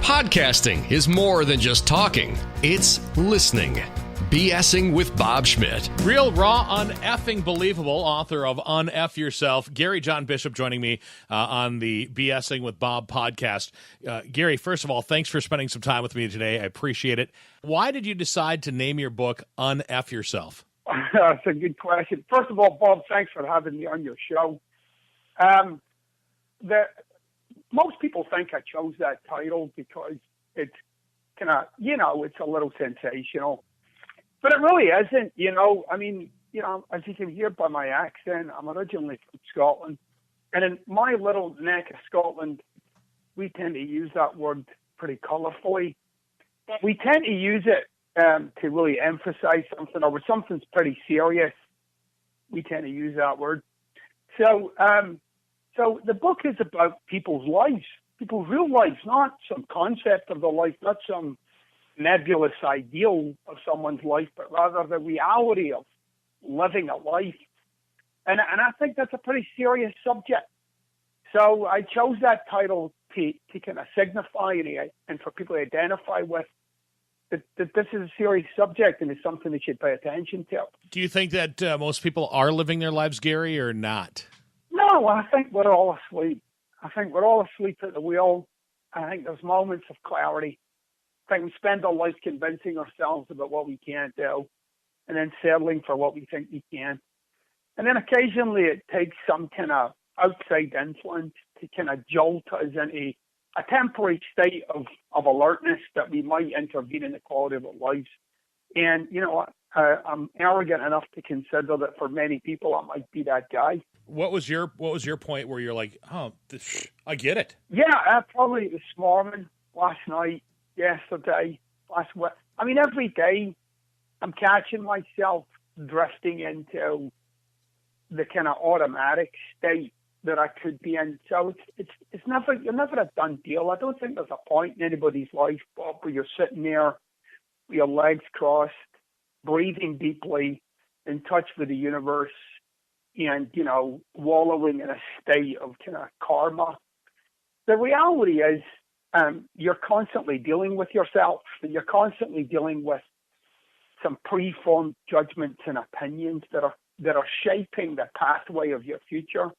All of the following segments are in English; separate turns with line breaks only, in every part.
Podcasting is more than just talking. It's listening. BSing with Bob Schmidt.
Real, raw, uneffing believable author of UnF Yourself, Gary John Bishop, joining me on the BSing with Bob podcast. Gary, first of all, thanks for spending some time with me today. I appreciate it. Why did you decide to name your book UnF Yourself?
That's a good question. First of all, Bob, thanks for having me on your show. Most people think I chose that title because it's kind of, it's a little sensational. But it really isn't, as you can hear by my accent, I'm originally from Scotland. And in my little neck of Scotland, we tend to use that word pretty colourfully. We tend to use it to really emphasize something, or when something's pretty serious, we tend to use that word. So the book is about people's lives, people's real lives, not some concept of the life, not some nebulous ideal of someone's life, but rather the reality of living a life. And I think that's a pretty serious subject. So I chose that title to kind of signify and for people to identify with that this is a serious subject and it's something they should pay attention to.
Do you think that most people are living their lives, Gary, or not?
No, I think we're all asleep. I think we're all asleep at the wheel. I think there's moments of clarity. I think we spend our life convincing ourselves about what we can't do and then settling for what we think we can. And then occasionally it takes some kind of outside influence to kind of jolt us into a temporary state of alertness that we might intervene in the quality of our lives. And, I'm arrogant enough to consider that for many people, I might be that guy.
What was your point where you're like, I get it?
Yeah, probably this morning, last night, yesterday, last week. Every day I'm catching myself drifting into the kind of automatic state that I could be in. So it's never, you're never a done deal. I don't think there's a point in anybody's life, Bob, where you're sitting there with your legs crossed, breathing deeply, in touch with the universe, and, wallowing in a state of kind of karma. The reality is, you're constantly dealing with yourself, and you're constantly dealing with some preformed judgments and opinions that are shaping the pathway of your future.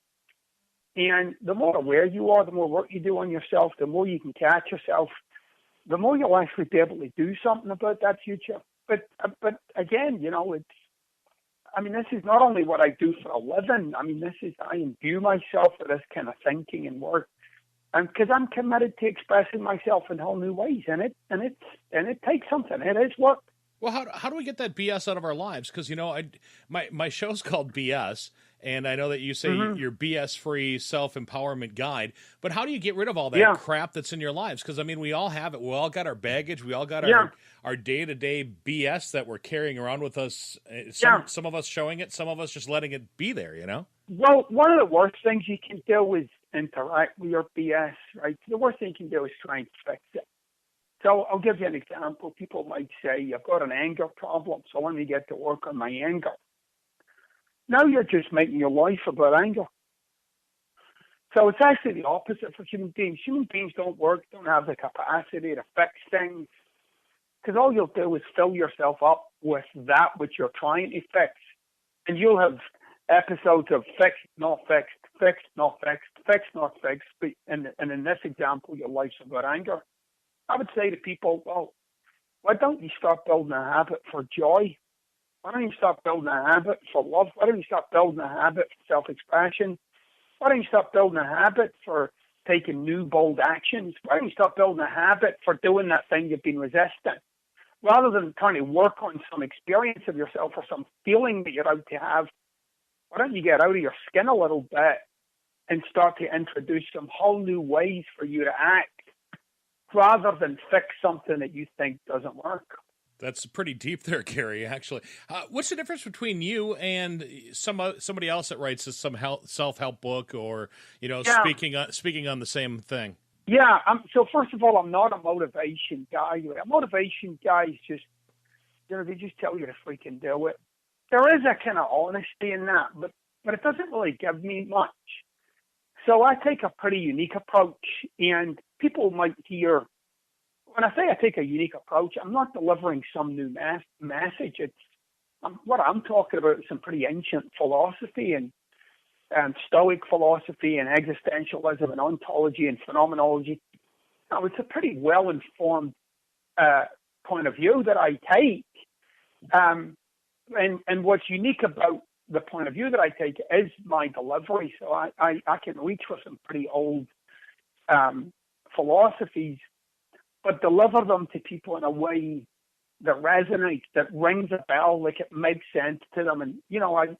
And the more aware you are, the more work you do on yourself, the more you can catch yourself, the more you'll actually be able to do something about that future. But again, this is not only what I do for a living. I imbue myself with this kind of thinking and work. Because I'm committed to expressing myself in whole new ways, and it takes something. It is work.
Well, how do we get that BS out of our lives? Because my show's called BS, and I know that you say your BS-free self-empowerment guide. But how do you get rid of all that crap that's in your lives? Because we all have it. We all got our baggage. We all got our day-to-day BS that we're carrying around with us. Some of us showing it, some of us just letting it be there.
Well, one of the worst things you can do is interact with your BS, right? The worst thing you can do is try and fix it. So I'll give you an example. People might say, I've got an anger problem, so let me get to work on my anger. Now you're just making your life about anger. So it's actually the opposite for human beings. Human beings don't have the capacity to fix things, because all you'll do is fill yourself up with that which you're trying to fix. And you'll have episodes of fixed, not fixed, fixed, not fixed, fixed, not fixed. And in this example, your life's about anger. I would say to people, well, why don't you start building a habit for joy? Why don't you start building a habit for love? Why don't you start building a habit for self-expression? Why don't you start building a habit for taking new, bold actions? Why don't you start building a habit for doing that thing you've been resisting? Rather than trying to work on some experience of yourself or some feeling that you're out to have, why don't you get out of your skin a little bit and start to introduce some whole new ways for you to act, rather than fix something that you think doesn't work?
That's pretty deep there, Gary, actually. What's the difference between you and somebody else that writes some self-help book or, speaking on the same thing?
Yeah. So first of all, I'm not a motivation guy. A motivation guy is just, they just tell you to freaking do it. There is a kind of honesty in that, but it doesn't really give me much. So I take a pretty unique approach, and people might hear when I say I take a unique approach, I'm not delivering some new message. It's what I'm talking about is some pretty ancient philosophy and Stoic philosophy and existentialism and ontology and phenomenology. It's a pretty well-informed point of view that I take. And what's unique about the point of view that I take is my delivery. So I can reach for some pretty old philosophies, but deliver them to people in a way that resonates, that rings a bell, like it makes sense to them. And,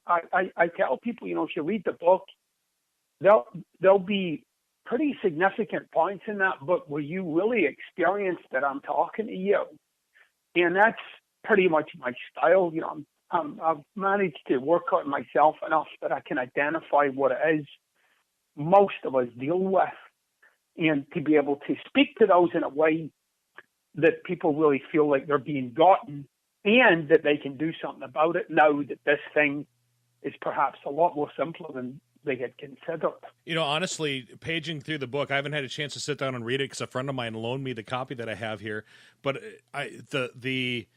I tell people, if you read the book, there'll be pretty significant points in that book where you really experience that I'm talking to you. And that's pretty much my style. I've managed to work on myself enough that I can identify what it is most of us deal with, and to be able to speak to those in a way that people really feel like they're being gotten and that they can do something about it now that this thing is perhaps a lot more simpler than they had considered.
Honestly, paging through the book, I haven't had a chance to sit down and read it because a friend of mine loaned me the copy that I have here. But the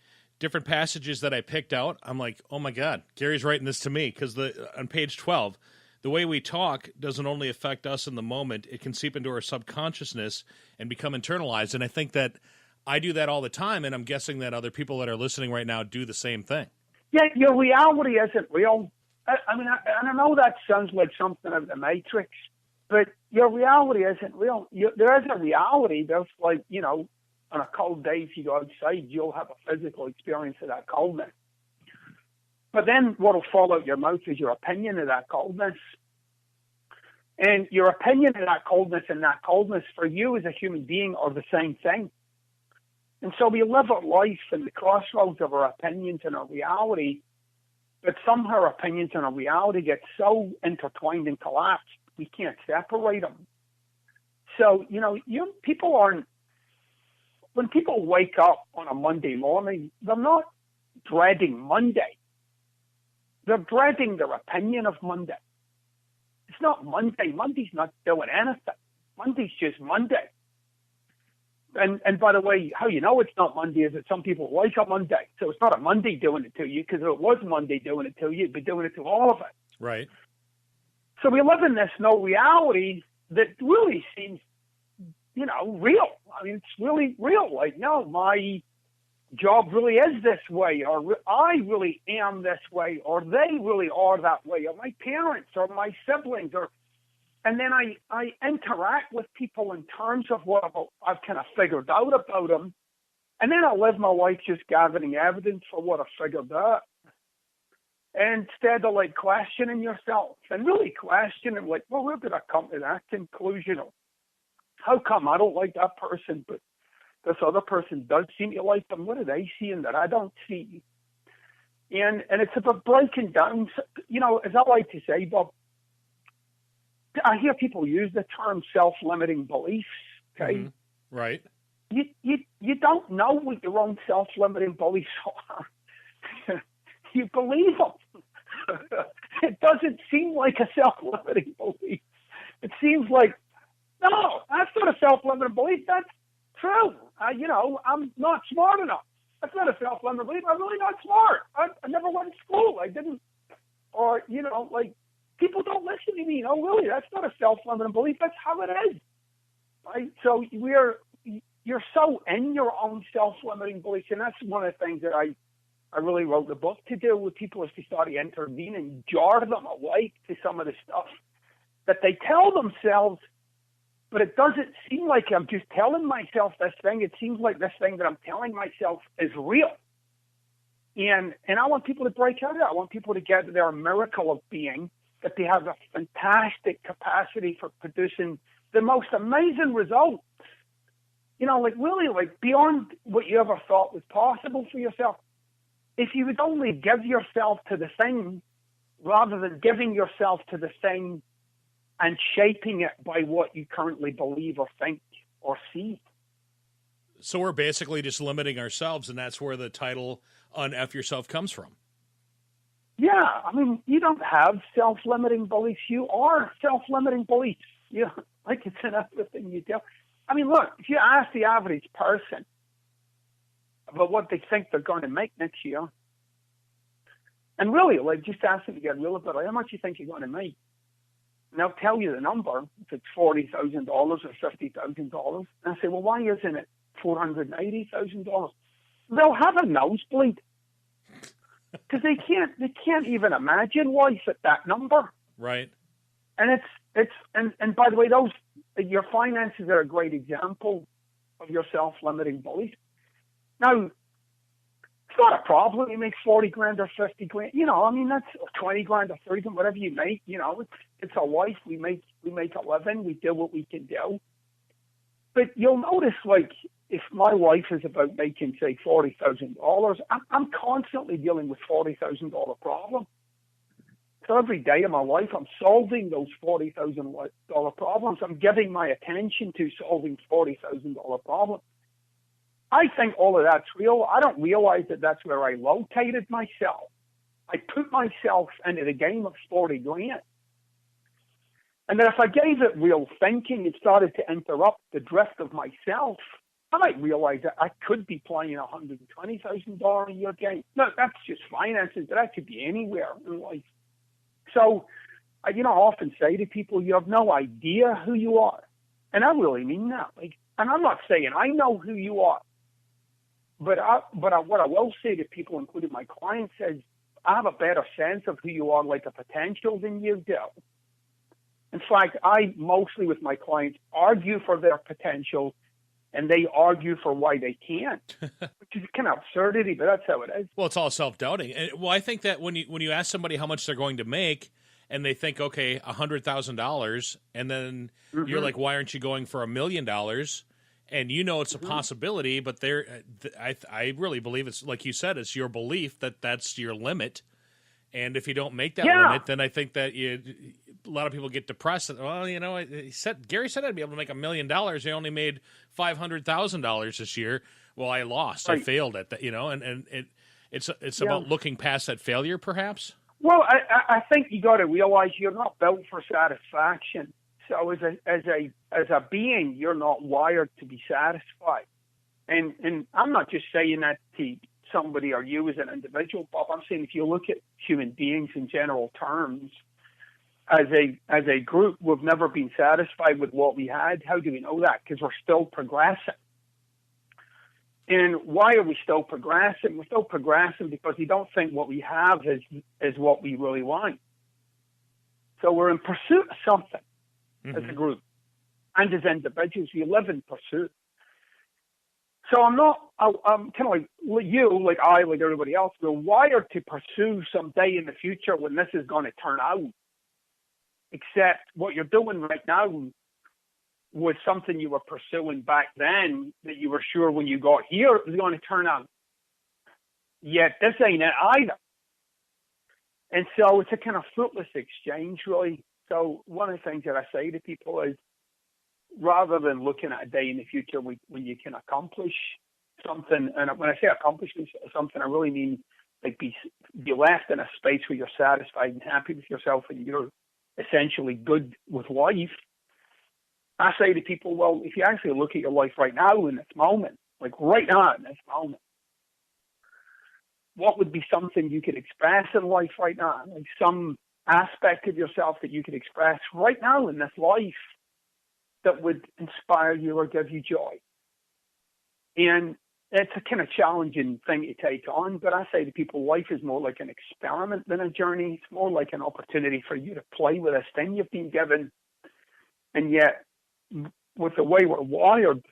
different passages that I picked out, I'm like, oh my God, Gary's writing this to me, because on page 12, the way we talk doesn't only affect us in the moment, it can seep into our subconsciousness and become internalized. And I think that I do that all the time, and I'm guessing that other people that are listening right now do the same thing.
Yeah, your reality isn't real. I know that sounds like something of the Matrix, but your reality isn't real. There is a reality. There's like, on a cold day, if you go outside, you'll have a physical experience of that coldness. But then what will fall out your mouth is your opinion of that coldness. And your opinion of that coldness and that coldness for you as a human being are the same thing. And so we live our life in the crossroads of our opinions and our reality, but somehow our opinions and our reality get so intertwined and collapsed, we can't separate them. So, people aren't, when people wake up on a Monday morning, they're not dreading Monday. They're dreading their opinion of Monday. It's not Monday. Monday's not doing anything. Monday's just Monday. And by the way, how you know it's not Monday is that some people like a Monday. So it's not a Monday doing it to you, because if it was Monday doing it to you, it'd be doing it to all of it.
Right.
So we live in this no reality that really seems, real. I mean, it's really real. Like, no, my job really is this way, or I really am this way, or they really are that way, or my parents or my siblings, and then I interact with people in terms of what I've kind of figured out about them, and then I live my life just gathering evidence for what I figured out. Instead of like questioning yourself and really questioning, like, well, where did I come to that conclusion? Or how come I don't like that person, but this other person does seem to like them? What are they seeing that I don't see? And it's about breaking down, as I like to say, Bob, I hear people use the term self-limiting beliefs, okay?
Mm-hmm. Right.
You don't know what your own self-limiting beliefs are. You believe them. It doesn't seem like a self-limiting belief. It seems like, no, that's not a self-limiting belief. That's true. I'm not smart enough. That's not a self-limiting belief. I'm really not smart. I never went to school. I didn't. Or, people don't listen to me. No, really, that's not a self-limiting belief. That's how it is. Right? So you're so in your own self-limiting beliefs, and that's one of the things that I really wrote the book to do with people, is to start to intervene and jar them awake to some of the stuff that they tell themselves, but it doesn't seem like I'm just telling myself this thing. It seems like this thing that I'm telling myself is real. And I want people to break out of that. I want people to get to their miracle of being, that they have a fantastic capacity for producing the most amazing results. Really, beyond what you ever thought was possible for yourself. If you would only give yourself to the thing rather than giving yourself to the thing and shaping it by what you currently believe or think or see.
So we're basically just limiting ourselves, and that's where the title UnF Yourself comes from.
Yeah, I mean, you don't have self-limiting beliefs. You are self-limiting beliefs. Like it's in everything you do. I mean, look, if you ask the average person about what they think they're going to make next year, and really, like, just ask them to get real about it, how much you think you're going to make? And they'll tell you the number, if it's $40,000 or $50,000. And I say, well, why isn't it $480,000? They'll have a nosebleed because they can't even imagine life at that number.
Right.
And and by the way, your finances are a great example of your self-limiting beliefs. Now, it's not a problem. You make 40 grand or 50 grand. You know, I mean, that's 20 grand or 30 grand, whatever you make. You know, it's a life. We make a living. We do what we can do. But you'll notice, like, if my wife is about making, say, $40,000, I'm constantly dealing with $40,000 problems. So every day of my life, I'm solving those $40,000 problems. I'm giving my attention to solving $40,000 problems. I think all of that's real. I don't realize that that's where I located myself. I put myself into the game of 40 grand. And then if I gave it real thinking, it started to interrupt the drift of myself. I might realize that I could be playing a $120,000 a year game. No, that's just finances, but that could be anywhere in life. So, I often say to people, you have no idea who you are. And I really mean that. Like, and I'm not saying I know who you are. But what I will say to people, including my clients, is I have a better sense of who you are, like a potential, than you do. In fact, I mostly with my clients argue for their potential, and they argue for why they can't, which is kind of absurdity, but that's how it is.
Well, it's all self-doubting. And, well, I think that when you ask somebody how much they're going to make, and they think, okay, $100,000, and then you're like, why aren't you going for $1 million? And it's a possibility, but I really believe it's, like you said, it's your belief that that's your limit. And if you don't make that limit, then I think that a lot of people get depressed. Well, Gary said I'd be able to make $1 million. I only made $500,000 this year. Well, I lost. Right. I failed at that. And it's about looking past that failure, perhaps.
Well, I think you got to realize you're not built for satisfaction. So as a being, you're not wired to be satisfied. And I'm not just saying that to somebody or you as an individual, Bob. I'm saying if you look at human beings in general terms, as a group, we've never been satisfied with what we had. How do we know that? Because we're still progressing. And why are we still progressing? We're still progressing because we don't think what we have is what we really want. So we're in pursuit of something as a group. And as individuals, we live in pursuit. So I'm kind of like you, like I, like everybody else, we're wired to pursue someday in the future when this is going to turn out. Except what you're doing right now was something you were pursuing back then that you were sure when you got here it was going to turn out. Yet this ain't it either. And so it's a kind of fruitless exchange, really. So one of the things that I say to people is, rather than looking at a day in the future when you can accomplish something, and when I say accomplish something, I really mean like be left in a space where you're satisfied and happy with yourself and you're essentially good with life. I say to people, well, if you actually look at your life right now in this moment, like right now in this moment, what would be something you could express in life right now? Like some aspect of yourself that you could express right now in this life that would inspire you or give you joy. And it's a kind of challenging thing to take on, but I say to people, life is more like an experiment than a journey. It's more like an opportunity for you to play with this thing you've been given. And yet, with the way we're wired,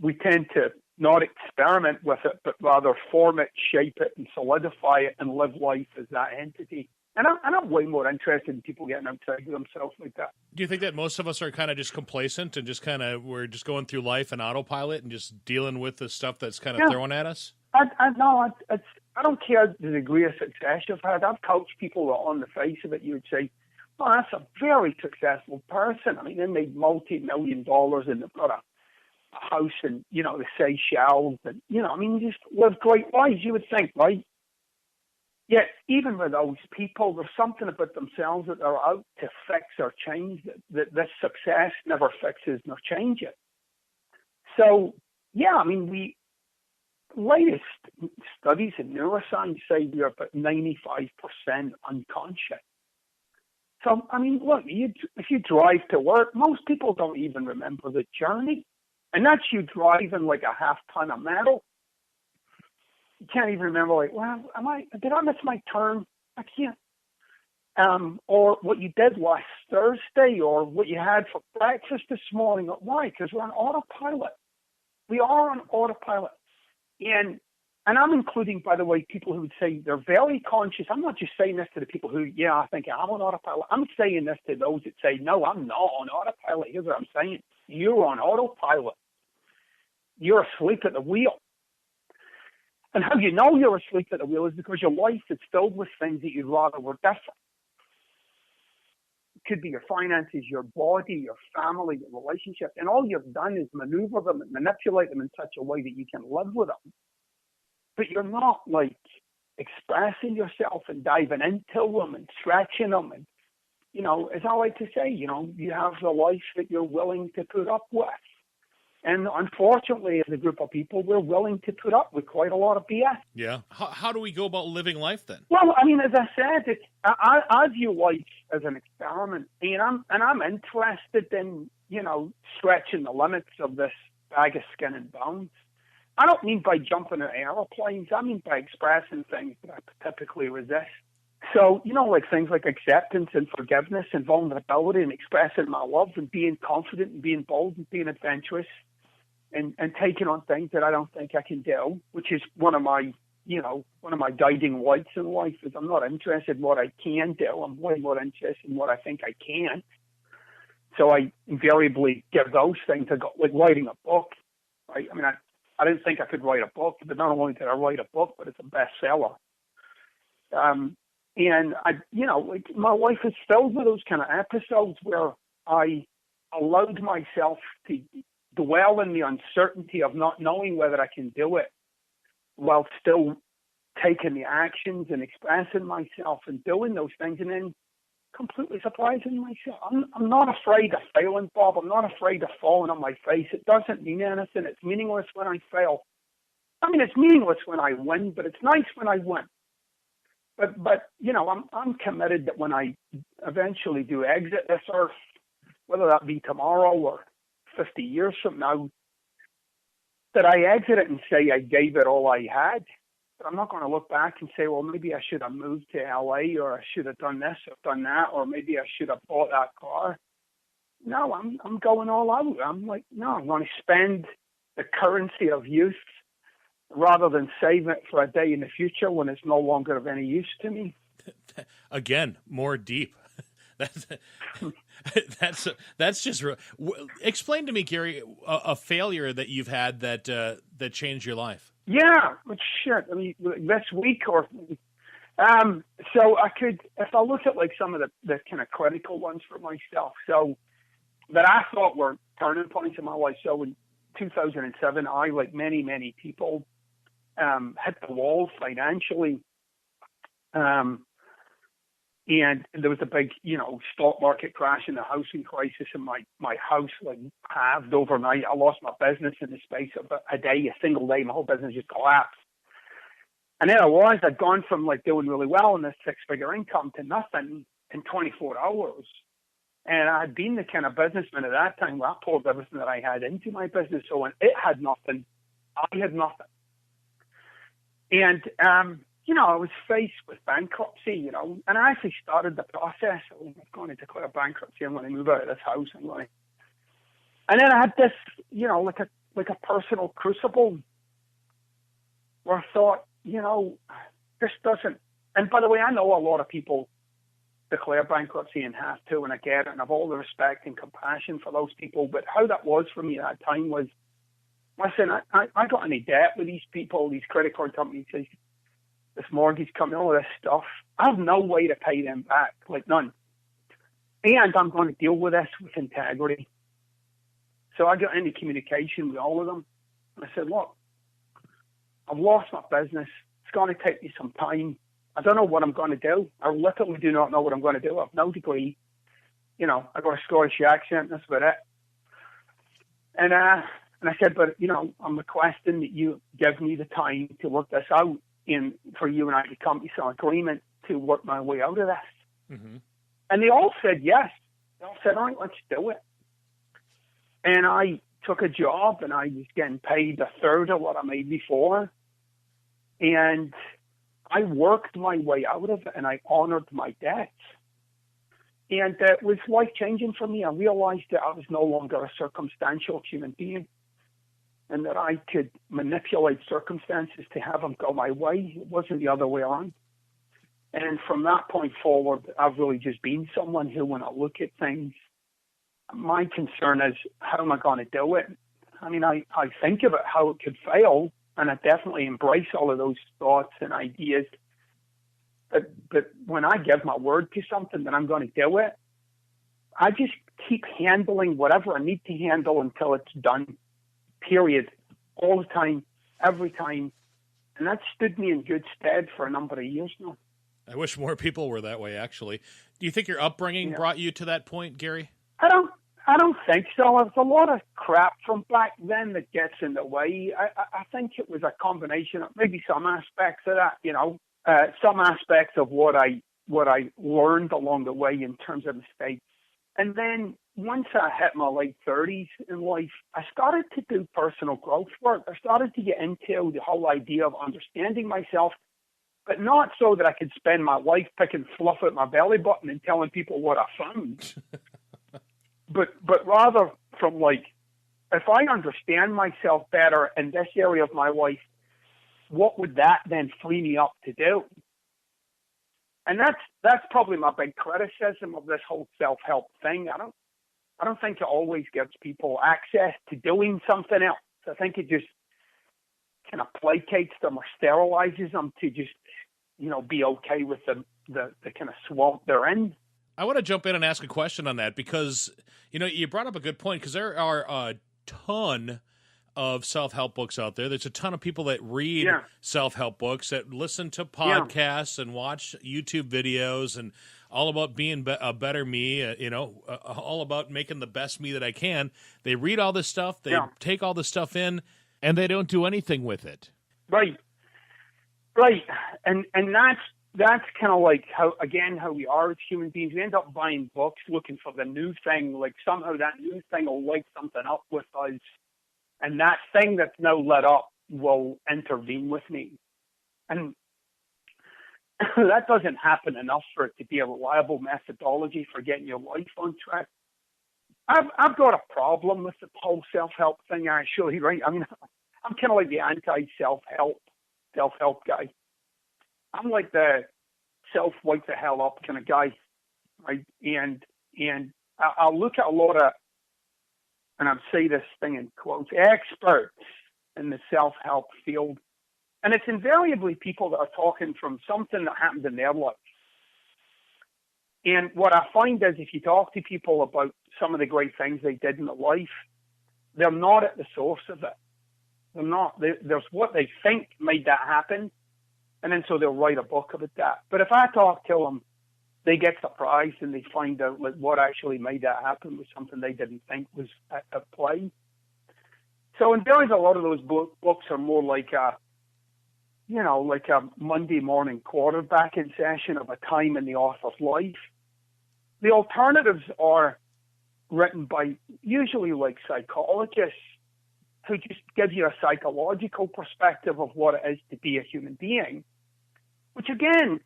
we tend to not experiment with it, but rather form it, shape it, and solidify it and live life as that entity. And I'm way more interested in people getting outside of themselves like that.
Do you think that most of us are kind of just complacent and just we're just going through life in autopilot and just dealing with the stuff that's kind of thrown at us?
I don't care the degree of success you've had. I've coached people that on the face of it, you would say, oh, that's a very successful person. I mean, they made multi-million dollars and they've got a house in, the Seychelles and, I mean, just live great lives, you would think, right? Yet, even with those people, there's something about themselves that they're out to fix or change that this success never fixes nor changes. So, yeah, I mean, latest studies in neuroscience say we're about 95% unconscious. So, I mean, look, if you drive to work, most people don't even remember the journey. And that's you driving like a half ton of metal. You can't even remember, like, well, did I miss my turn? I can't. Or what you did last Thursday, or what you had for breakfast this morning. Why? Because we're on autopilot. We are on autopilot. And I'm including, by the way, people who would say they're very conscious. I'm not just saying this to the people who, yeah, I think I'm on autopilot. I'm saying this to those that say, no, I'm not on autopilot. Here's what I'm saying. You're on autopilot. You're asleep at the wheel. And how you know you're asleep at the wheel is because your life is filled with things that you'd rather were different. It could be your finances, your body, your family, your relationships. And all you've done is maneuver them and manipulate them in such a way that you can live with them. But you're not like expressing yourself and diving into them and stretching them. And, you know, as I like to say, you know, you have the life that you're willing to put up with. And unfortunately, as a group of people, we're willing to put up with quite a lot of BS.
Yeah. How do we go about living life then?
Well, I mean, as I said, I view life as an experiment, and I'm interested in, you know, stretching the limits of this bag of skin and bones. I don't mean by jumping in airplanes. I mean by expressing things that I typically resist. So, you know, like things like acceptance and forgiveness and vulnerability and expressing my love and being confident and being bold and being adventurous and taking on things that I don't think I can do, which is one of my guiding lights in life is I'm not interested in what I can do. I'm way more interested in what I think I can. So I invariably give those things a go, like writing a book, right? I mean, I didn't think I could write a book, but not only did I write a book, but it's a bestseller. And I, you know, like my life is filled with those kind of episodes where I allowed myself to dwell in the uncertainty of not knowing whether I can do it while still taking the actions and expressing myself and doing those things and then completely surprising myself. I'm not afraid of failing, Bob. I'm not afraid of falling on my face. It doesn't mean anything. It's meaningless when I fail. I mean, it's meaningless when I win, but it's nice when I win. But you know, I'm committed that when I eventually do exit this earth, whether that be tomorrow or 50 years from now, that I exit it and say I gave it all I had. But I'm not going to look back and say, well, maybe I should have moved to LA, or I should have done this or done that, or maybe I should have bought that car. No, I'm going all out. I'm like, no, I'm going to spend the currency of youth rather than save it for a day in the future when it's no longer of any use to me.
Again, more deep. That's just explain to me, Gary, a failure that you've had that changed your life.
Yeah, but shit. I mean, this week or so I could, if I look at like some of the kind of critical ones for myself, so that I thought were turning points in my life. So in 2007, I, like many people, hit the wall financially. And there was a big, you know, stock market crash and the housing crisis, and my house like halved overnight. I lost my business in the space of a day, a single day. My whole business just collapsed. And then I'd gone from like doing really well in this 6-figure income to nothing in 24 hours. And I had been the kind of businessman at that time where I poured everything that I had into my business. So when it had nothing, I had nothing. And, you know, I was faced with bankruptcy, you know, and I actually started the process. I'm going to declare bankruptcy. I'm going to move out of this house. And then I had this, you know, like a personal crucible where I thought, you know, this doesn't. And by the way, I know a lot of people declare bankruptcy and have to, and I get it, and I have all the respect and compassion for those people. But how that was for me at that time was, listen, I got any debt with these people, these credit card companies, this mortgage company, all of this stuff. I have no way to pay them back, like none. And I'm going to deal with this with integrity. So I got into communication with all of them. And I said, look, I've lost my business. It's going to take me some time. I don't know what I'm going to do. I literally do not know what I'm going to do. I have no degree. You know, I got a Scottish accent. That's about it. And And I said, but, I'm requesting that you give me the time to work this out and for you and I to come to some agreement to work my way out of this. Mm-hmm. And they all said yes. They all said, all right, let's do it. And I took a job and I was getting paid a third of what I made before. And I worked my way out of it and I honored my debts. And it was life-changing for me. I realized that I was no longer a circumstantial human being and that I could manipulate circumstances to have them go my way. It wasn't the other way around. And from that point forward, I've really just been someone who, when I look at things, my concern is, how am I going to do it? I mean, I think about how it could fail, and I definitely embrace all of those thoughts and ideas. But when I give my word to something that I'm going to do it, I just keep handling whatever I need to handle until it's done, period, all the time, every time. And that stood me in good stead for a number of years now.
I wish more people were that way, actually. Do you think your upbringing brought you to that point, Gary?
I don't think so. There's a lot of crap from back then that gets in the way. I think it was a combination of maybe some aspects of that, some aspects of what I learned along the way in terms of mistakes. And then once I hit my late 30s in life, I started to do personal growth work. I started to get into the whole idea of understanding myself, but not so that I could spend my life picking fluff at my belly button and telling people what I found. But rather from if I understand myself better in this area of my life, what would that then free me up to do? And that's probably my big criticism of this whole self-help thing. I don't think it always gives people access to doing something else. I think it just kind of placates them or sterilizes them to just, be okay with the kind of swamp they're in.
I want to jump in and ask a question on that because, you brought up a good point because there are a ton of self-help books out there. There's a ton of people that read self-help books, that listen to podcasts and watch YouTube videos and all about being a better me, all about making the best me that I can. They read all this stuff, they take all this stuff in, and they don't do anything with it.
Right. And that's kind of like how we are as human beings. We end up buying books looking for the new thing, like somehow that new thing will light something up with us. And that thing that's now lit up will intervene with me. And that doesn't happen enough for it to be a reliable methodology for getting your life on track. I've got a problem with the whole self-help thing, actually, right? I mean, I'm kind of like the anti-self-help guy. I'm like the self-wake the hell up kind of guy, right? And I'll look at a lot of, and I'd say this thing in quotes, experts in the self-help field. And it's invariably people that are talking from something that happened in their life. And what I find is if you talk to people about some of the great things they did in their life, they're not at the source of it. They're not. There's what they think made that happen, and then so they'll write a book about that. But if I talk to them, they get surprised and they find out what actually made that happen was something they didn't think was at play. So in theory, a lot of those books are more like a Monday morning quarterbacking session of a time in the author's life. The alternatives are written by usually like psychologists who just give you a psychological perspective of what it is to be a human being, which again,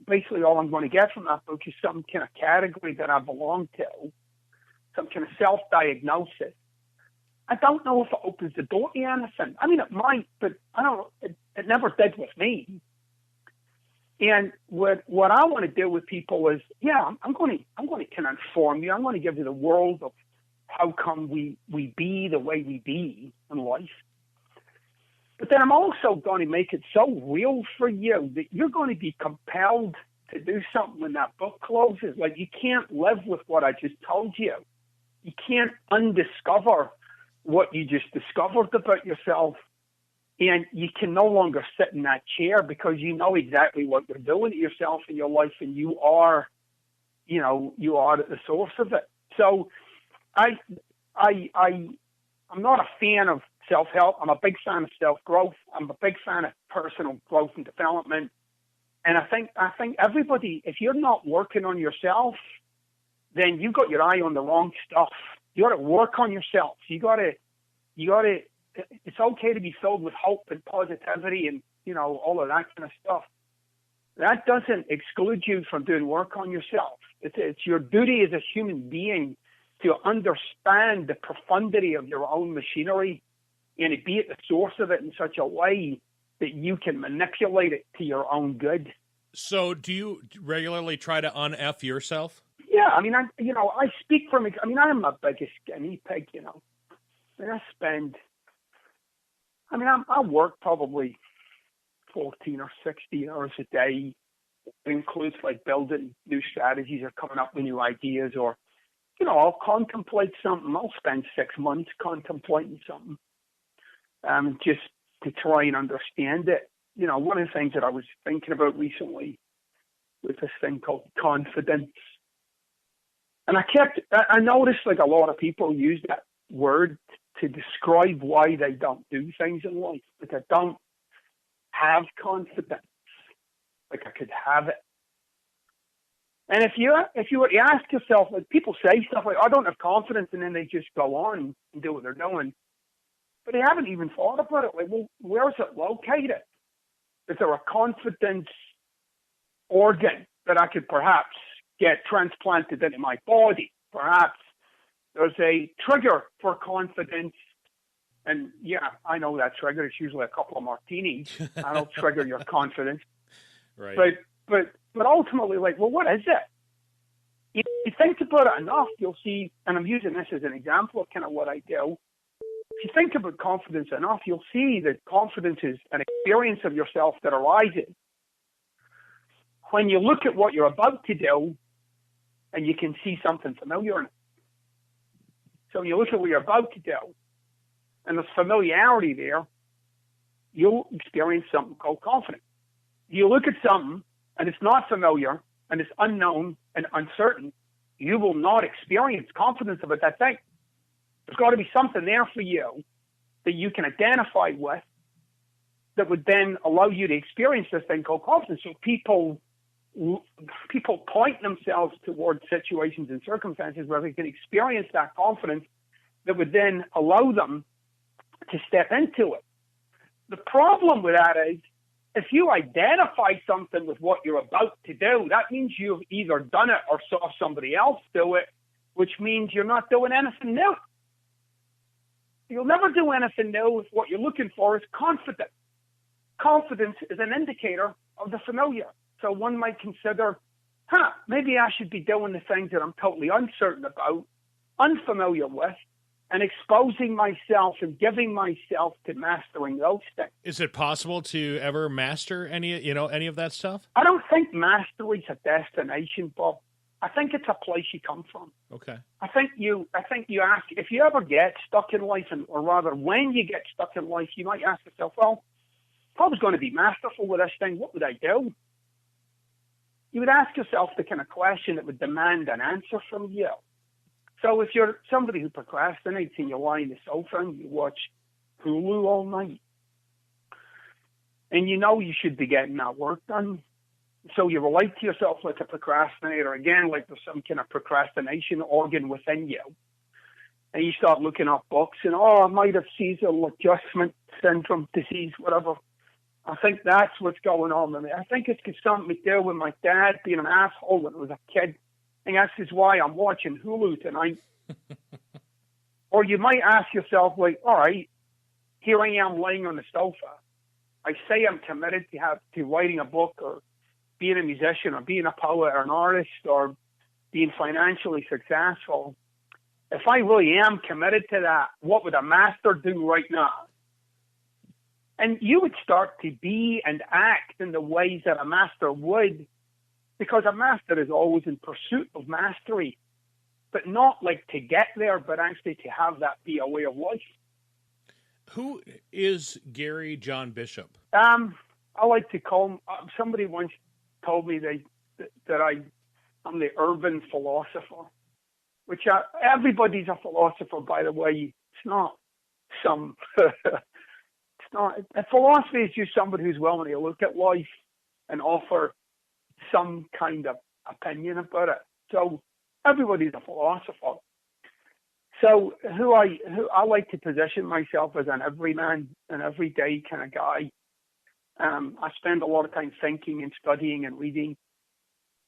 basically all I'm going to get from that book is some kind of category that I belong to, some kind of self-diagnosis. I don't know if it opens the door to anything. I mean, it might, but I don't. It never did with me. And what I want to do with people is, I'm going to kind of inform you. I'm going to give you the world of how come we be the way we be in life. But then I'm also going to make it so real for you that you're going to be compelled to do something when that book closes. Like, you can't live with what I just told you. You can't undiscover what you just discovered about yourself. And you can no longer sit in that chair because you know exactly what you're doing to yourself in your life, and you are at the source of it. So I I'm not a fan of self-help. I'm a big fan of self-growth. I'm a big fan of personal growth and development. And I think everybody, if you're not working on yourself, then you got your eye on the wrong stuff. You got to work on yourself. You got to. It's okay to be filled with hope and positivity and, you know, all of that kind of stuff. That doesn't exclude you from doing work on yourself. It's your duty as a human being to understand the profundity of your own machinery and to be at the source of it in such a way that you can manipulate it to your own good.
So do you regularly try to UnF yourself?
Yeah, I mean, I speak from, I'm my biggest guinea pig, you know. I work probably 14 or 16 hours a day. It includes like building new strategies or coming up with new ideas, or, you know, I'll contemplate something. I'll spend 6 months contemplating something, just to try and understand it. You know, one of the things that I was thinking about recently was this thing called confidence. And I noticed like a lot of people use that word to describe why they don't do things in life. Like, I don't have confidence. Like, I could have it. And if you were to ask yourself, like, people say stuff like, I don't have confidence, and then they just go on and do what they're doing. But they haven't even thought about it. Like, well, where's it located? Is there a confidence organ that I could perhaps get transplanted into my body? Perhaps there's a trigger for confidence. And yeah, I know that trigger. It's usually a couple of martinis. That'll trigger your confidence.
Right.
But ultimately, like, well, what is it? If you think about it enough, you'll see, and I'm using this as an example of kind of what I do. If you think about confidence enough, you'll see that confidence is an experience of yourself that arises when you look at what you're about to do and you can see something familiar in it. So when you look at what you're about to do and there's familiarity there, you'll experience something called confidence. You look at something and it's not familiar and it's unknown and uncertain, you will not experience confidence about that thing. There's got to be something there for you that you can identify with that would then allow you to experience this thing called confidence. So people point themselves towards situations and circumstances where they can experience that confidence that would then allow them to step into it. The problem with that is, if you identify something with what you're about to do, that means you've either done it or saw somebody else do it, which means you're not doing anything new. You'll never do anything new if what you're looking for is confidence. Confidence is an indicator of the familiar. So one might consider, maybe I should be doing the things that I'm totally uncertain about, unfamiliar with, and exposing myself and giving myself to mastering those things.
Is it possible to ever master any of that stuff?
I don't think mastery is a destination, Bob. I think it's a place you come from.
Okay.
I think you ask, if you ever get stuck in life, or rather when you get stuck in life, you might ask yourself, well, if I was going to be masterful with this thing, what would I do? You would ask yourself the kind of question that would demand an answer from you. So if you're somebody who procrastinates and you lie on the sofa and you watch Hulu all night, and you know you should be getting that work done, so you relate to yourself like a procrastinator, again, like there's some kind of procrastination organ within you, and you start looking up books and, I might have seasonal adjustment syndrome disease, whatever. I think that's what's going on with me. I think it's got something to do with my dad being an asshole when I was a kid. And that's why I'm watching Hulu tonight. Or you might ask yourself, like, all right, here I am laying on the sofa. I say I'm committed to writing a book or being a musician or being a poet or an artist or being financially successful. If I really am committed to that, what would a master do right now? And you would start to be and act in the ways that a master would, because a master is always in pursuit of mastery, but not like to get there, but actually to have that be a way of life.
Who is Gary John Bishop?
I like to call him, somebody once told me that I'm the urban philosopher, which everybody's a philosopher, by the way. It's not. some. It's not. A philosophy is just somebody who's willing to look at life and offer some kind of opinion about it. So everybody's a philosopher. So who I like to position myself as an everyman, an everyday kind of guy. I spend a lot of time thinking and studying and reading,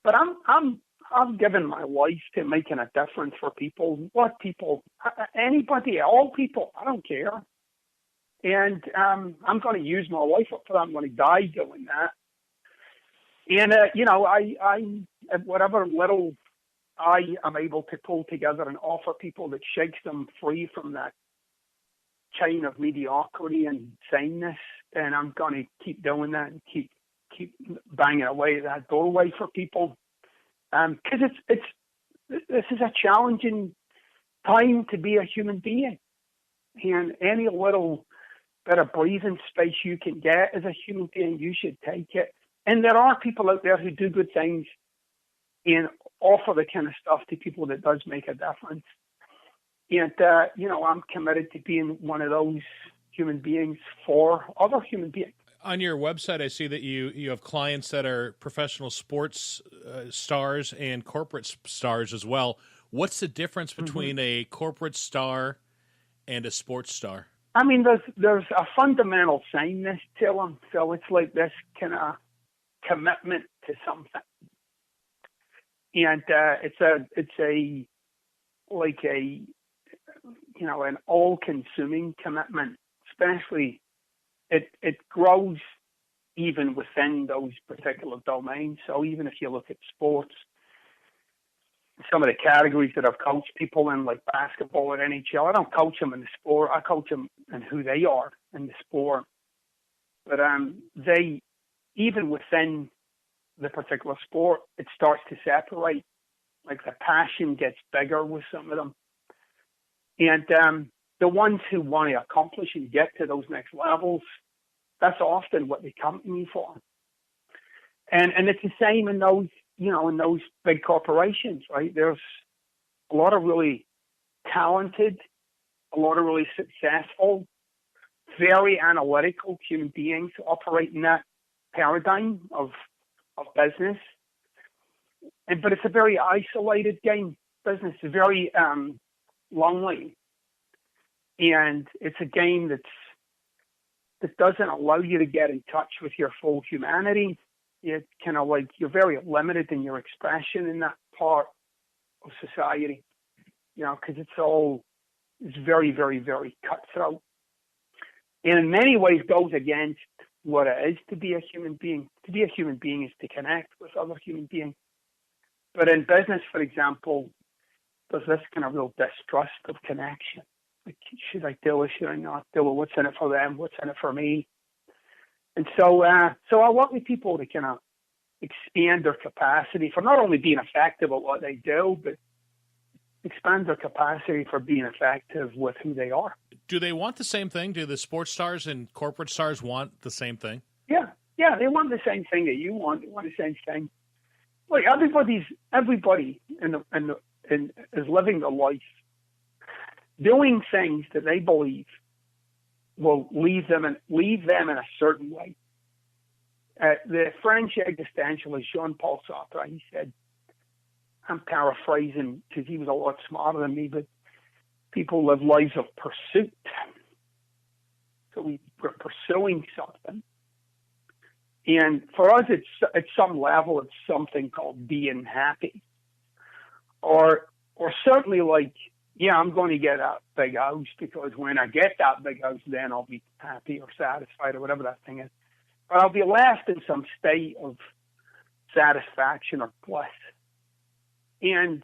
but I've given my life to making a difference for people. What people, anybody, all people. I don't care, and I'm going to use my life up for that. I'm going to die doing that. And I whatever little I am able to pull together and offer people that shakes them free from that chain of mediocrity and sameness, and I'm going to keep doing that and keep banging away at that doorway for people. Because this is a challenging time to be a human being, and any little bit of breathing space you can get as a human being, you should take it. And there are people out there who do good things and offer the kind of stuff to people that does make a difference. And, I'm committed to being one of those human beings for other human beings.
On your website, I see that you have clients that are professional sports stars and corporate stars as well. What's the difference between a corporate star and a sports star?
I mean, there's a fundamental sameness to them. So it's like this kind of commitment to something. And it's an all-consuming commitment. Especially, it grows even within those particular domains. So even if you look at sports, some of the categories that I've coached people in, like basketball or NHL, I don't coach them in the sport. I coach them in who they are in the sport. But they, even within the particular sport, it starts to separate. Like the passion gets bigger with some of them. And the ones who want to accomplish and get to those next levels, that's often what they come to me for. And it's the same in those, in those big corporations, right? There's a lot of really talented, a lot of really successful, very analytical human beings who operate in that paradigm of business. But it's a very isolated game. Business is very lonely. And it's a game that doesn't allow you to get in touch with your full humanity. It kind of like you're very limited in your expression in that part of society, because it's very, very, very cutthroat. And in many ways goes against what it is to be a human being. To be a human being is to connect with other human beings. But in business, for example, there's this kind of real distrust of connection. Like, should I do it? Should I not do it? What's in it for them? What's in it for me? And so I work with people to kind of expand their capacity for not only being effective at what they do, but expand their capacity for being effective with who they are.
Do they want the same thing? Do the sports stars and corporate stars want the same thing?
Yeah, they want the same thing that you want. They want the same thing. Like everybody is living their life, doing things that they believe will leave them in a certain way. The French existentialist Jean-Paul Sartre, he said, I'm paraphrasing because he was a lot smarter than me, but people live lives of pursuit. So we're pursuing something. And for us, it's at some level, it's something called being happy. Or certainly like, yeah, I'm going to get a big house because when I get that big house, then I'll be happy or satisfied or whatever that thing is. But I'll be left in some state of satisfaction or bliss. And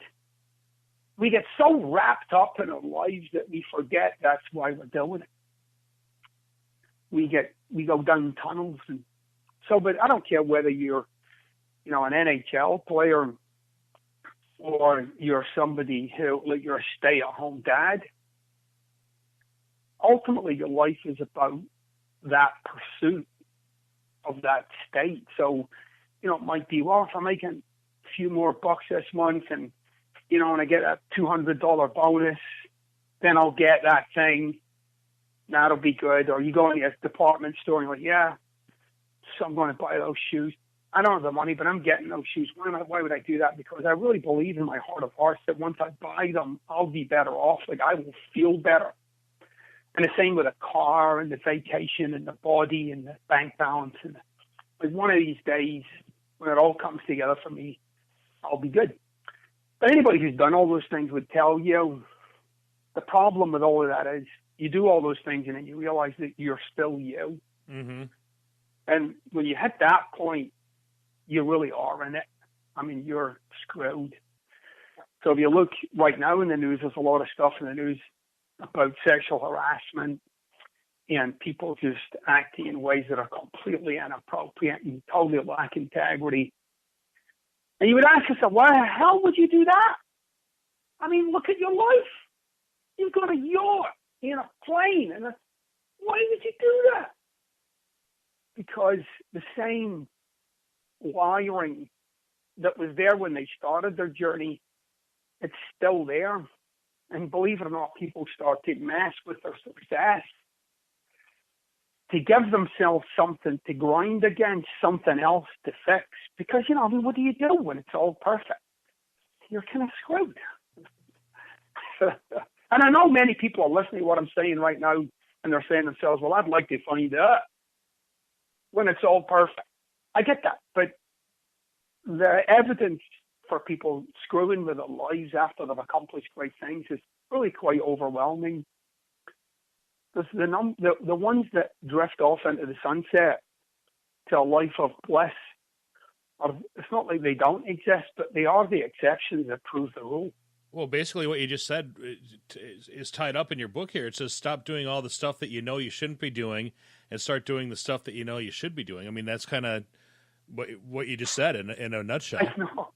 we get so wrapped up in our lives that we forget that's why we're doing it. We go down tunnels. And so, but I don't care whether you're, an NHL player or you're somebody who, like, you're a stay-at-home dad. Ultimately, your life is about that pursuit of that state. So, it might be, well, if I'm making a few more bucks this month and, and I get a $200 bonus, then I'll get that thing. that'll be good. Or you go in a department store and you're like, yeah, so I'm going to buy those shoes. I don't have the money, but I'm getting those shoes. Why would I do that? Because I really believe in my heart of hearts that once I buy them, I'll be better off. Like, I will feel better. And the same with a car and the vacation and the body and the bank balance. And like, one of these days, when it all comes together for me, I'll be good. But anybody who's done all those things would tell you the problem with all of that is you do all those things and then you realize that you're still you.
Mm-hmm.
And when you hit that point, you really are in it. I mean, you're screwed. So if you look right now in the news, there's a lot of stuff in the news about sexual harassment and people just acting in ways that are completely inappropriate and totally lack integrity. And you would ask yourself, why the hell would you do that? I mean, look at your life. You've got a yacht in a plane. And why would you do that? Because the same wiring that was there when they started their journey, it's still there. And believe it or not, people start to mess with their success to give themselves something to grind against, something else to fix. Because, I mean, what do you do when it's all perfect? You're kind of screwed. And I know many people are listening to what I'm saying right now, and they're saying to themselves, well, I'd like to find out when it's all perfect. I get that, but the evidence for people screwing with their lives after they've accomplished great things is really quite overwhelming. The ones that drift off into the sunset to a life of bliss, it's not like they don't exist, but they are the exceptions that prove the rule.
Well, basically what you just said is tied up in your book here. It says stop doing all the stuff that you know you shouldn't be doing and start doing the stuff that you know you should be doing. I mean, that's kind of what you just said in a nutshell.
I know.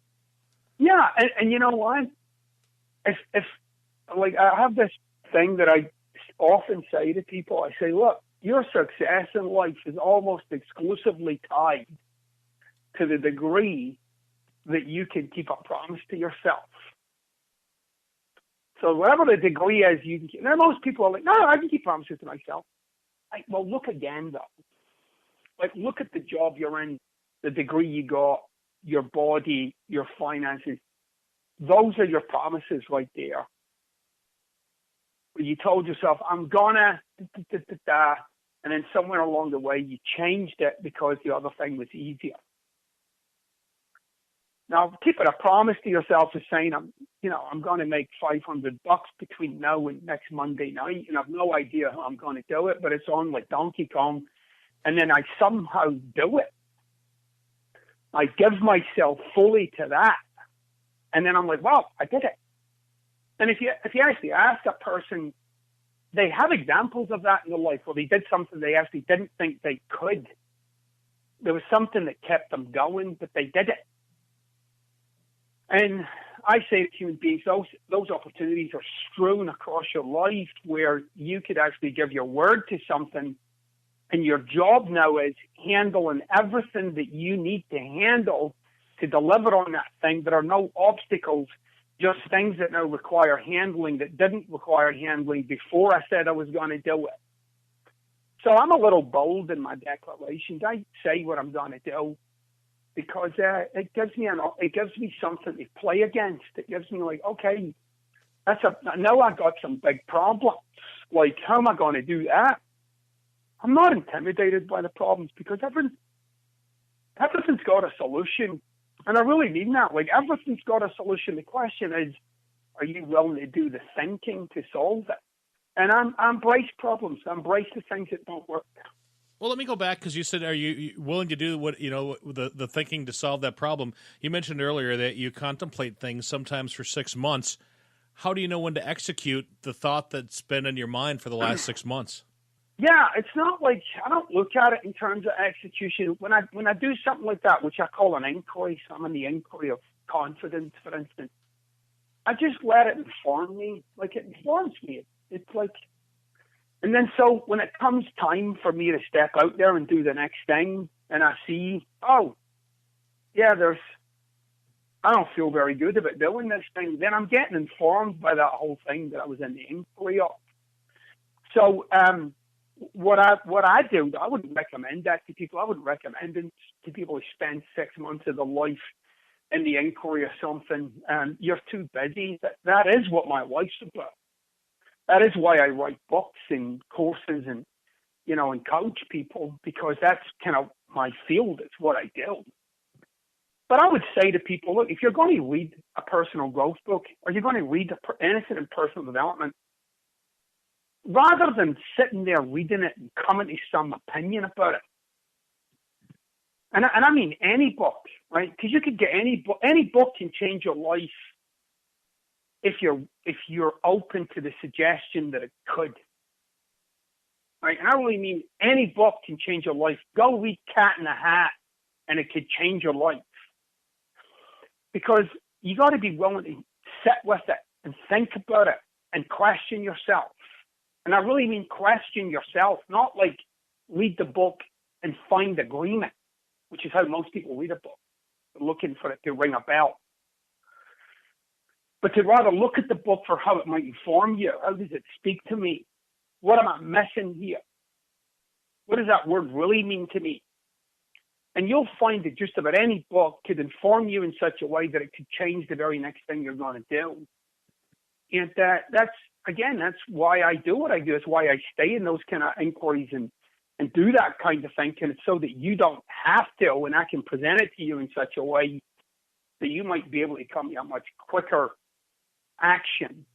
Yeah, and you know what? If like, I have this thing that I often say to people, I say, look, your success in life is almost exclusively tied to the degree that you can keep a promise to yourself. So whatever the degree is, you can keep. Now, most people are like, no, I can keep promises to myself. Well, look again, though. Like, look at the job you're in, the degree you got, your body, your finances. Those are your promises right there. Where you told yourself, I'm gonna, and then somewhere along the way you changed it because the other thing was easier. Now, keeping a promise to yourself is saying, I'm going to make $500 between now and next Monday night, and I've no idea how I'm going to do it, but it's on like Donkey Kong, and then I somehow do it. I give myself fully to that, and then I'm like, wow, I did it. And if you actually ask a person, they have examples of that in their life where they did something they actually didn't think they could. There was something that kept them going, but they did it. And I say to human beings, those opportunities are strewn across your life where you could actually give your word to something, and your job now is handling everything that you need to handle to deliver on that thing. There are no obstacles, just things that now require handling that didn't require handling before I said I was going to do it. So I'm a little bold in my declarations. I say what I'm going to do, because it gives me something to play against. It gives me like, okay, now I've got some big problems. Like, how am I going to do that? I'm not intimidated by the problems because everything's got a solution. And I really mean that. Like, everything's got a solution. The question is, are you willing to do the thinking to solve it? And I embrace problems. I embrace the things that don't work.
Well, let me go back, because you said, are you willing to do what, the thinking to solve that problem? You mentioned earlier that you contemplate things sometimes for 6 months. How do you know when to execute the thought that's been in your mind for the last 6 months?
Yeah, it's not like, I don't look at it in terms of execution. When I do something like that, which I call an inquiry, so I'm in the inquiry of confidence, for instance, I just let it inform me. Like, it informs me. It's like, and then so when it comes time for me to step out there and do the next thing, and I see, oh, yeah, I don't feel very good about doing this thing, then I'm getting informed by that whole thing that I was in the inquiry of. So what I do, I wouldn't recommend that to people. I wouldn't recommend it to people who spend 6 months of their life in the inquiry or something, and you're too busy. That is what my life's about. That is why I write books and courses and, and coach people, because that's kind of my field. It's what I do. But I would say to people, look, if you're going to read a personal growth book or you're going to read anything in personal development, rather than sitting there reading it and coming to some opinion about it, and I mean any book, right? Because you could get any book. Any book can change your life if you're open to the suggestion that it could, right? And I really mean any book can change your life. Go read Cat in the Hat, and it could change your life. Because you got to be willing to sit with it and think about it and question yourself. And I really mean question yourself, not like read the book and find agreement, which is how most people read a book. They're looking for it to ring a bell. But to rather look at the book for how it might inform you. How does it speak to me? What am I missing here? What does that word really mean to me? And you'll find that just about any book could inform you in such a way that it could change the very next thing you're going to do. And that's why I do what I do. It's why I stay in those kind of inquiries and do that kind of thinking. It's so that you don't have to, and I can present it to you in such a way that you might be able to come to a much quicker action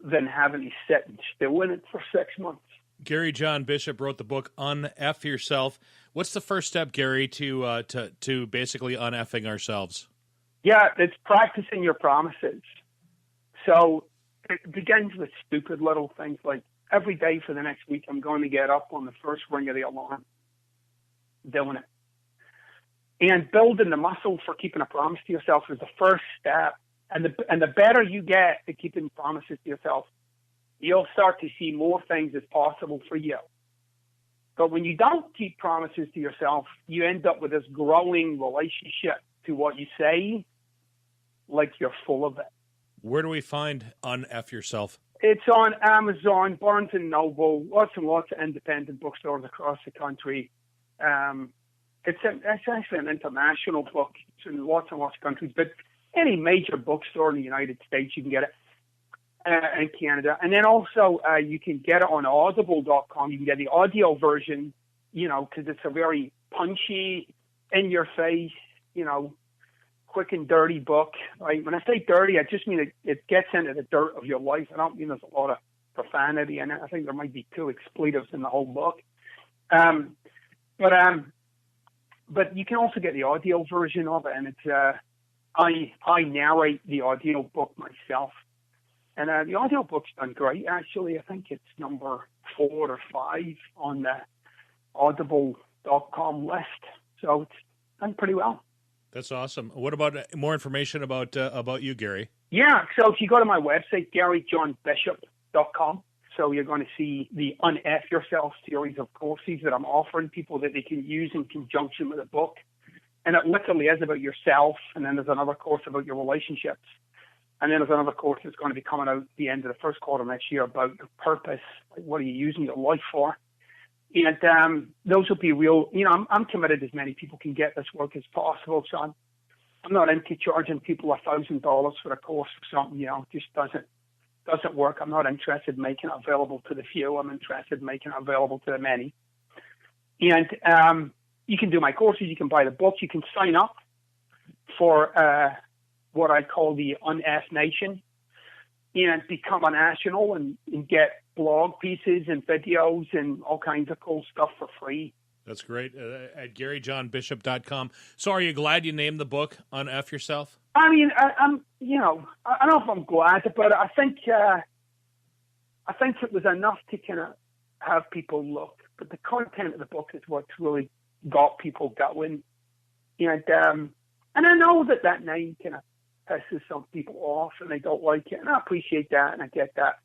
than having to sit and still in it for 6 months.
Gary John Bishop wrote the book UnF Yourself. What's the first step, Gary, to basically uneffing ourselves?
Yeah, it's practicing your promises. So it begins with stupid little things like every day for the next week, I'm going to get up on the first ring of the alarm, doing it. And building the muscle for keeping a promise to yourself is the first step. And the better you get at keeping promises to yourself, you'll start to see more things as possible for you. But when you don't keep promises to yourself, you end up with this growing relationship to what you say, like you're full of it.
Where do we find UnF Yourself?
It's on Amazon, Barnes & Noble, lots and lots of independent bookstores across the country. It's actually an international book. It's in lots and lots of countries, but any major bookstore in the United States, you can get it, in Canada. And then also you can get it on audible.com. You can get the audio version, because it's a very punchy, in-your-face, quick and dirty book. Right? When I say dirty, I just mean it gets into the dirt of your life. I don't mean there's a lot of profanity in it. I think there might be 2 expletives in the whole book. But you can also get the audio version of it, and it's I narrate the audio book myself. And the audio book's done great, actually. I think it's number 4 or 5 on the audible.com list. So it's done pretty well.
That's awesome. What about more information about you, Gary?
Yeah, so if you go to my website, garyjohnbishop.com, so you're going to see the UnF Yourself series of courses that I'm offering people that they can use in conjunction with a book. And it literally is about yourself, and then there's another course about your relationships. And then there's another course that's going to be coming out at the end of the first quarter next year about your purpose. Like, what are you using your life for? And those will be real. I'm committed as many people can get this work as possible. So I'm not into charging people $1,000 for a course or something. It just doesn't work. I'm not interested in making it available to the few. I'm interested in making it available to the many. And you can do my courses. You can buy the books. You can sign up for what I call the UnF Nation and become a national and get blog pieces and videos and all kinds of cool stuff for free.
That's great. At GaryJohnBishop.com. So are you glad you named the book UnF Yourself?
I mean, I'm I don't know if I'm glad about it. I think it was enough to kind of have people look, but the content of the book is what's really got people going. And I know that name kind of pisses some people off and they don't like it, and I appreciate that and I get that.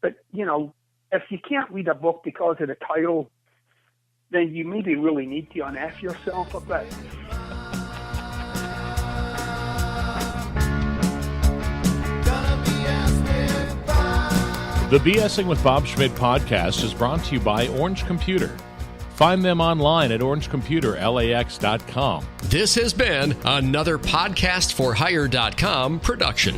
But, if you can't read a book because of the title, then you maybe really need to UnF yourself a bit.
The BSing with Bob Schmidt podcast is brought to you by Orange Computer. Find them online at orangecomputerlax.com.
This has been another podcastforhire.com production.